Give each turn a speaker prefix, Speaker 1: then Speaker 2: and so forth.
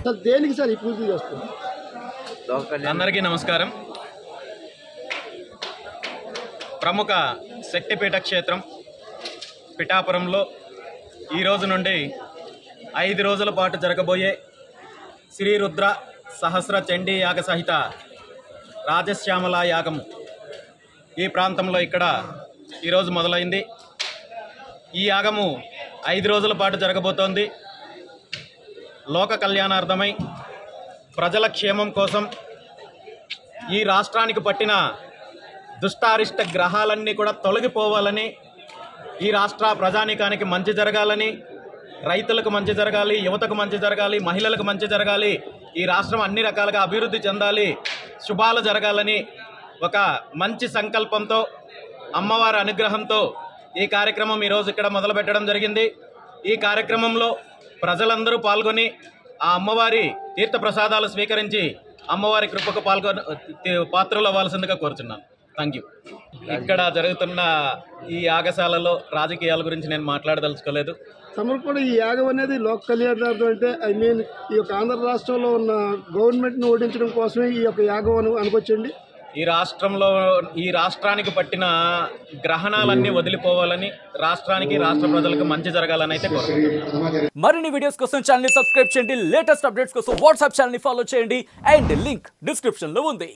Speaker 1: Sir దేనికి sir ఈ పూజలు చేస్తారు?
Speaker 2: అందరికీ నమస్కారం. ప్రముఖ శక్తిపీఠ క్షేత్రం పిఠాపురంలో ఈ రోజు నుండి 5 రోజుల పాటు జరగబోయే శ్రీ రుద్ర సహస్ర చండీ యాగ సహిత రాజశ్యామల యాగము ఈ ప్రాంతంలో ఇక్కడ ఈరోజు మొదలైంది. ఈ యాగము 5 రోజుల పాటు జరగబోతోంది. లోక కళ్యాణార్థమై ప్రజల క్షేమం కోసం ఈ రాష్ట్రానికి పట్టిన దుష్టారిష్ట గ్రహాలన్నీ కూడా తొలగిపోవాలని, ఈ రాష్ట్ర ప్రజానీకానికి మంచి జరగాలని, రైతులకు మంచి జరగాలి, యువతకు మంచి జరగాలి, మహిళలకు మంచి జరగాలి, ఈ రాష్ట్రం అన్ని రకాలుగా అభివృద్ధి చెందాలి, శుభాలు జరగాలని ఒక మంచి సంకల్పంతో అమ్మవారి అనుగ్రహంతో ఈ కార్యక్రమం ఈరోజు ఇక్కడ మొదలుపెట్టడం జరిగింది. ఈ కార్యక్రమంలో ప్రజలందరూ పాల్గొని ఆ అమ్మవారి తీర్థప్రసాదాలు స్వీకరించి అమ్మవారి కృపకు పాత్రలు అవ్వాల్సిందిగా కోరుచున్నాను. Thank you. ఇక్కడ జరుగుతున్న ఈ యాగశాలలో రాజకీయాల గురించి నేను మాట్లాడదలుచుకోలేదు.
Speaker 1: తమరు కూడా ఈ యాగం అనేది లోక కళ్యాణార్థం అంటే ఈ యొక్క ఆంధ్ర రాష్ట్రంలో ఉన్న గవర్నమెంట్ని ఓడించడం కోసమే ఈ యొక్క యాగం అనుకోవచ్చండి.
Speaker 2: ఈ రాష్ట్రానికి పట్టిన గ్రహణాలన్నీ వదిలిపోవాలని, రాష్ట్రానికి రాష్ట్ర ప్రజలకు మంచి జరగాలని అయితే కోరుకుంటున్నాను.
Speaker 3: మరిన్ని వీడియోస్ కోసం ఛానల్ ని సబ్స్క్రైబ్ చేయండి. లేటెస్ట్ అప్డేట్స్ కోసం వాట్సాప్ ఛానల్ ని ఫాలో చేయండి. అండ్ లింక్ డిస్క్రిప్షన్ లో ఉంది.